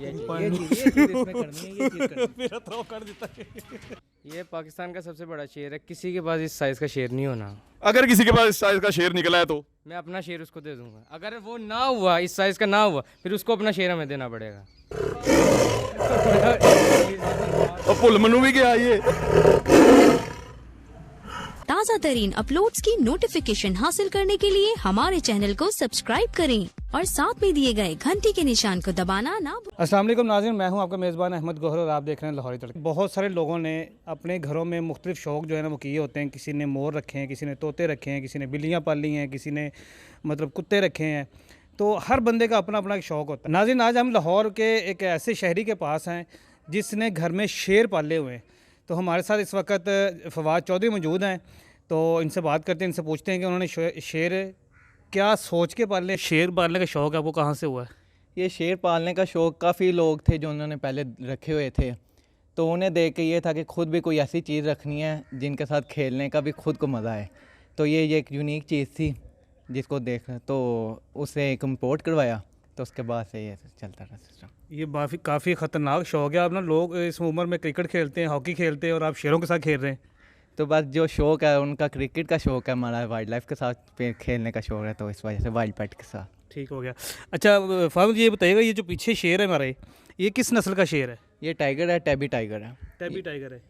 ये चीज़ इसमें करनी है, ये चीज़ करनी है। मेरा थ्रो कर देता है। ये पाकिस्तान का सबसे बड़ा शेर है, किसी के पास इस साइज़ का शेर नहीं होना। अगर किसी के पास इस साइज का शेर निकला है तो मैं अपना शेर उसको दे दूंगा। अगर वो ना हुआ, इस साइज़ का ना हुआ, फिर उसको अपना शेर हमें देना पड़ेगा। और पुल मनु भी गया ये। ताज़ा तरीन अपलोड्स की नोटिफिकेशन हासिल करने के लिए हमारे चैनल को सब्सक्राइब करें और साथ में दिए गए घंटी के निशान को दबाना ना भूलें। अस्सलाम वालेकुम नाज़रीन, मैं हूं आपका मेज़बान अहमद गौहर और आप देख रहे हैं लाहौरी तड़का। बहुत सारे लोगों ने अपने घरों में मुख्तलिफ शौक़ जो है ना वो किए होते हैं। किसी ने मोर रखे हैं, किसी ने तोते रखे हैं, किसी ने बिल्लियाँ पाली हैं, किसी ने मतलब कुत्ते रखे हैं। तो हर बंदे का अपना अपना एक शौक़ होता है। नाज़रीन, आज हम लाहौर के एक ऐसे शहरी के पास हैं जिसने घर में शेर पाले हुए हैं। तो हमारे साथ इस वक्त फवाद चौधरी मौजूद हैं। तो इनसे बात करते हैं, इनसे पूछते हैं कि उन्होंने शेर क्या सोच के पाले। शेर पालने का शौक़ आपको कहाँ से हुआ है? ये शेर पालने का शौक़ काफ़ी लोग थे जो उन्होंने पहले रखे हुए थे, तो उन्हें देख के ये था कि खुद भी कोई ऐसी चीज़ रखनी है जिनके साथ खेलने का भी खुद को मज़ा आए। तो ये एक यूनिक चीज़ थी जिसको देख, तो उसे एक इम्पोर्ट करवाया, तो उसके बाद से ये चलता रहा सिस्टम। ये काफ़ी ख़तरनाक शौक़ है। आप ना लोग इस उम्र में क्रिकेट खेलते हैं, हॉकी खेलते हैं और आप शेरों के साथ खेल रहे हैं। तो बस जो शौक़ है उनका क्रिकेट का शौक़ है, हमारा वाइल्ड लाइफ के साथ खेलने का शौक़ है, तो इस वजह से वाइल्ड पेट के साथ। ठीक हो गया। अच्छा फारूक, ये बताइएगा, ये जो पीछे शेर है हमारे, ये किस नस्ल का शेर है? ये टाइगर है, टैबी टाइगर है। टैबी टाइगर है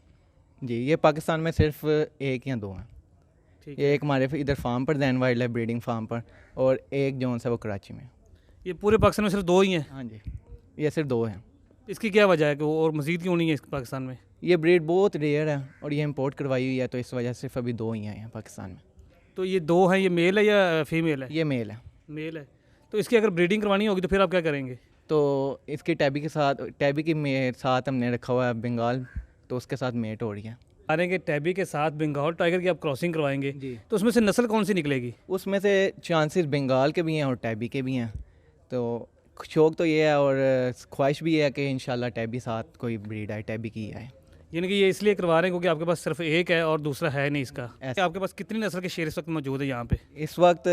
जी, ये पाकिस्तान में सिर्फ एक या दो हैं। ठीक ये एक हमारे इधर फार्म पर, Jain wildlife breeding farm पर, और एक जोन सा वो कराची में। ये पूरे पाकिस्तान में सिर्फ दो ही हैं? हाँ जी, ये सिर्फ दो हैं। इसकी क्या वजह है कि वो और मज़ीद क्यों नहीं है इस पाकिस्तान में? ये ब्रीड बहुत रेयर है और ये इंपोर्ट करवाई हुई है, तो इस वजह से सिर्फ अभी दो ही आए हैं पाकिस्तान में। तो ये दो हैं, ये मेल है या फीमेल है? ये मेल है। मेल है। तो इसकी अगर ब्रीडिंग करवानी होगी तो फिर आप क्या करेंगे? तो इसकी टैबी के साथ, टैबी की साथ हमने रखा हुआ है बंगाल, तो उसके साथ मेट हो रही है। अरे कि टैबी के साथ बंगाल टाइगर की आप क्रॉसिंग करवाएंगे जी। तो उसमें से नस्ल कौन सी निकलेगी? उसमें से चांसेस बंगाल के भी हैं और टैबी के भी हैं। तो शौक़ तो ये है और ख्वाहिश भी है कि इंशाल्लाह टैबी साथ कोई ब्रीड आए, टैबी की आए। यानी कि ये इसलिए करवा रहे हैं क्योंकि आपके पास सिर्फ एक है और दूसरा है नहीं इसका। ऐसा। आपके पास कितनी नस्ल के शेर इस वक्त मौजूद है यहाँ पे? इस वक्त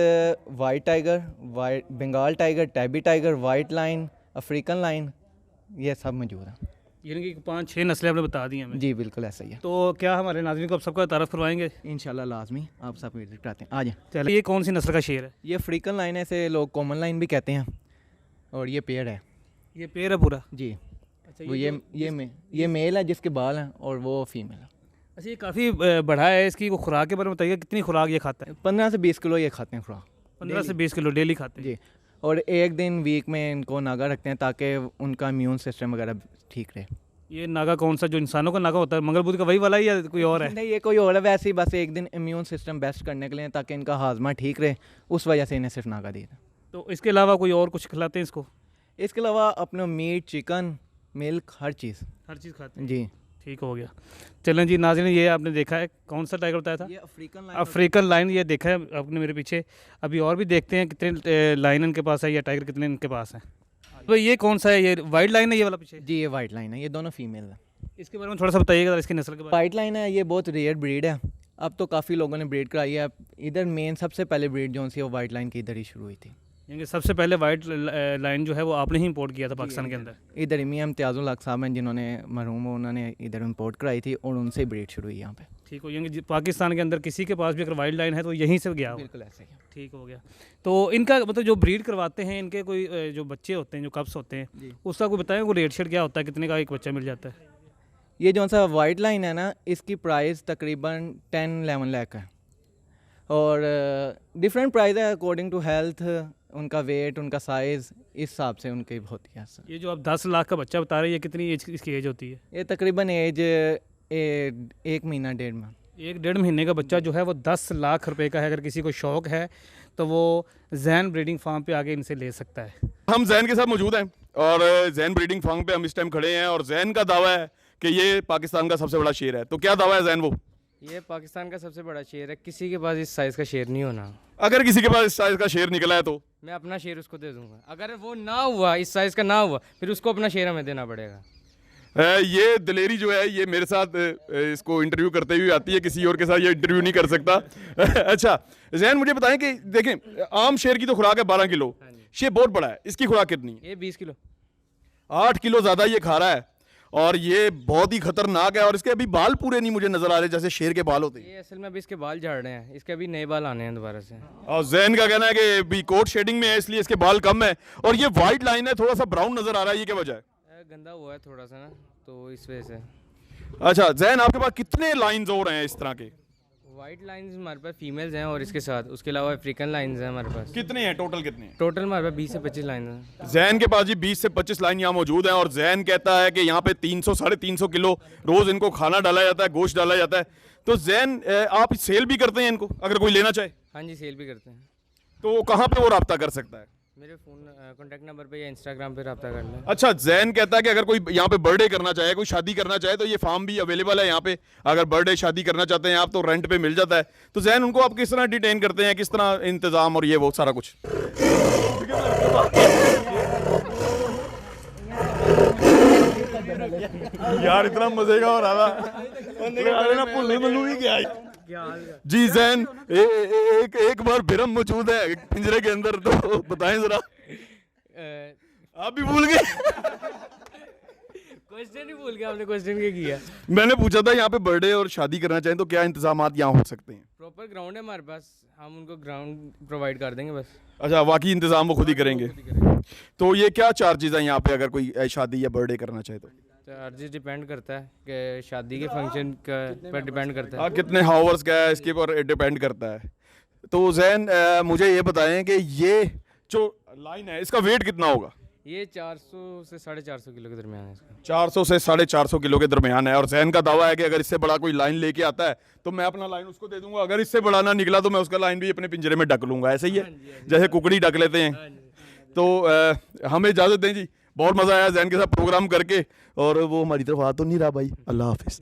white tiger, white Bengal tiger, tabby tiger, white lion, African lion, ये सब मौजूद हैं। यानी कि 5-6 नस्लें आपने बता दी हमें। जी बिल्कुल ऐसा ही है। तो क्या हमारे नाज़रीन को आप सबका तारफ़ करवाएंगे? इंशाल्लाह लाजमी आप सब विजिट कराते हैं, आ जाएं। चलिए, ये कौन सी नस्ल का शेर है? ये अफ्रीकन लाइन है, इसे लोग कॉमन लाइन भी कहते हैं, और ये पेड़ है। ये पेड़ है पूरा? जी। अच्छा, वो ये मेल है जिसके बाल हैं, और वो फीमेल है। अच्छा, ये काफ़ी बड़ा है। इसकी वो खुराक के बारे में बताइए, कितनी खुराक ये खाता है? 15 से 20 किलो ये खाते हैं खुराक। 15 से 20 किलो डेली खाते हैं? जी। और एक दिन वीक में इनको नागा रखते हैं ताकि उनका इम्यून सिस्टम वगैरह ठीक रहे। ये नागा कौन सा, जो इंसानों का नागा होता है मंगलबुद्ध का, वही वाला ही या कोई और है? नहीं, ये कोई और है, वैसे ही बस एक दिन इम्यून सिस्टम बेस्ट करने के लिए, ताकि इनका हाजमा ठीक रहे, उस वजह से इन्हें सिर्फ नागा दिया था। तो इसके अलावा कोई और कुछ खिलाते हैं इसको? इसके अलावा अपना मीट, चिकन, मिल्क, हर चीज़ खाते हैं? जी। ठीक हो गया। चलें जी नाज़रीन, ये आपने देखा है, कौन सा टाइगर बताया था? ये अफ्रीकन अफ्रीकन लाइन, ये देखा है आपने मेरे पीछे। अभी और भी देखते हैं कितने लाइन इनके पास है या टाइगर कितने इनके पास हैं। तो ये कौन सा है? ये वाइट लाइन है ये वाला पीछे? जी, ये वाइट लाइन है, ये दोनों फीमेल है। इसके बारे में थोड़ा सा बताइएगा, इसकी नस्ल के बारे वाइट लाइन है, ये बहुत रेयर ब्रीड है। अब तो काफ़ी लोगों ने ब्रीड कराई है। इधर मेन सबसे पहले ब्रीड जो सी वो वाइट लाइन की इधर ही शुरू हुई थी। में। सबसे पहले वाइट लाइन जो है वो आपने ही इंपोर्ट किया था पाकिस्तान के अंदर? इधर मियां इम्तियाज़ुल हक साहब हैं जिन्होंने मरहूम, उन्होंने इधर इंपोर्ट कराई थी और उनसे ब्रीड शुरू हुई यहाँ पे। ठीक हो, यानी पाकिस्तान के अंदर किसी के पास भी अगर वाइल्ड लाइन है तो यहीं से गया हो? बिल्कुल ऐसे ही। ठीक हो गया। तो इनका मतलब जो ब्रीड करवाते हैं, इनके कोई जो बच्चे होते हैं, जो कप्स होते हैं, उसका कोई बताएं, वो रेट शेट क्या होता है, कितने का एक बच्चा मिल जाता है? ये जो सा वाइट लाइन है ना, इसकी प्राइस तकरीबन 10-11 लाख है, और डिफरेंट प्राइस है अकॉर्डिंग टू हेल्थ, उनका वेट, उनका साइज़, इस हिसाब से उनकी होती है। ये जो आप 10 लाख का बच्चा बता रहे हैं, ये कितनी एज इसकी एज होती है? ये तकरीबन एज 1 महीना 1.5 माह। 1-1.5 महीने का बच्चा जो है वो 10 लाख रुपए का है। अगर किसी को शौक़ है तो वो जैन ब्रीडिंग फार्म पे आगे इनसे ले सकता है। हम जैन के साथ मौजूद हैं और जैन ब्रीडिंग फार्म पे हम इस टाइम खड़े हैं और जैन का दावा है कि ये पाकिस्तान का सबसे बड़ा शेर है। तो क्या दावा है जैन? वो ये पाकिस्तान का सबसे बड़ा शेर है, किसी के पास इस साइज़ का शेर नहीं होना। अगर किसी के पास इस साइज का शेर निकला है तो मैं अपना शेर उसको दे दूंगा। अगर वो ना हुआ, इस साइज़ का ना हुआ, फिर उसको अपना शेर हमें देना पड़ेगा। ये दिलेरी जो है ये मेरे साथ इसको इंटरव्यू करते हुए आती है, किसी और के साथ ये इंटरव्यू नहीं कर सकता। अच्छा जैन, मुझे बताएं कि देखें, आम शेर की तो खुराक है 12 किलो, शेर बहुत बड़ा है, इसकी खुराक कितनी है? ये 20 किलो। 8 किलो ज़्यादा ये खा रहा है और ये बहुत ही खतरनाक है। और इसके अभी बाल पूरे नहीं मुझे नजर आ रहे जैसे शेर के बाल होते हैं। ये असल में अभी इसके बाल झाड़ रहे हैं, इसके अभी नए बाल आने हैं दोबारा से। और जैन का कहना है कि अभी कोट शेडिंग में है इसलिए इसके बाल कम है। और ये वाइट लाइन है, थोड़ा सा ब्राउन नजर आ रहा है, ये क्या वजह है? गंदा हुआ है थोड़ा सा ना, तो इस वजह से। अच्छा जैन, आपके पास कितने लाइंस और हैं इस तरह के? वाइट लाइंस हमारे पास फीमेल्स हैं और इसके साथ उसके अलावा अफ्रीकन लाइंस हैं हमारे पास। कितने हैं टोटल, कितने हैं? टोटल हमारे पास 20 से 25 लाइन हैं। जैन के पास जी 20 से 25 लाइन यहाँ मौजूद हैं। और जैन कहता है कि यहाँ पे 300 350 किलो रोज इनको खाना डाला जाता है, गोश्त डाला जाता है। तो जैन आप सेल भी करते हैं इनको, अगर कोई लेना चाहे हाँ जी, सेल भी करते हैं। तो कहाँ पे वो रब्ता कर सकता है? मेरे फ़ोन कॉन्टैक्ट नंबर पे या इंस्टाग्राम पे रब्ता कर लें। अच्छा, जैन कहता है कि अगर कोई यहाँ पे बर्थडे करना चाहे, कोई शादी करना चाहे, तो ये फार्म भी अवेलेबल है यहाँ पे। अगर बर्थडे शादी करना चाहते हैं आप तो रेंट पे मिल जाता है। तो जैन उनको आप किस तरह डिटेन करते हैं, किस तरह इंतजाम और ये वो सारा कुछ? यार इतना मजे का हो रहा था जी। जैन एक बार बिरम मौजूद है पिंजरे के अंदर, तो बताएं जरा। आप भी भूल गए? क्वेश्चन ही भूल गया आपने, क्वेश्चन क्या किया? मैंने पूछा था यहाँ पे बर्थडे और शादी करना चाहें तो क्या इंतजामात यहाँ हो सकते हैं? प्रॉपर ग्राउंड है हमारे पास, हम उनको ग्राउंड प्रोवाइड कर देंगे बस। अच्छा, बाकी इंतजाम वो खुद ही करेंगे। तो ये क्या चार्जेस हैं यहाँ पे अगर कोई शादी या बर्थडे करना चाहे तो? चार्जेस डिपेंड करता है कि शादी के फंक्शन का पर डिपेंड करता है। कितने हावर्स का है इसके पर डिपेंड करता है। तो जैन मुझे ये बताएं कि ये जो लाइन है इसका वेट कितना होगा? ये 400 से 450 किलो के दरमियान है इसका। 400 से 450 किलो के दरमियान है। और जैन का दावा है कि अगर इससे बड़ा कोई लाइन लेके आता है तो मैं अपना लाइन उसको दे दूंगा, अगर इससे बड़ा ना निकला तो मैं उसका लाइन भी अपने पिंजरे में ढक लूंगा। ऐसे ही है जैसे कुकड़ी ढक लेते हैं। तो हमें इजाज़त दें जी, बहुत मज़ा आया जैन के साथ प्रोग्राम करके। और वो हमारी तरफ आ तो नहीं रहा भाई। अल्लाह हाफिज़।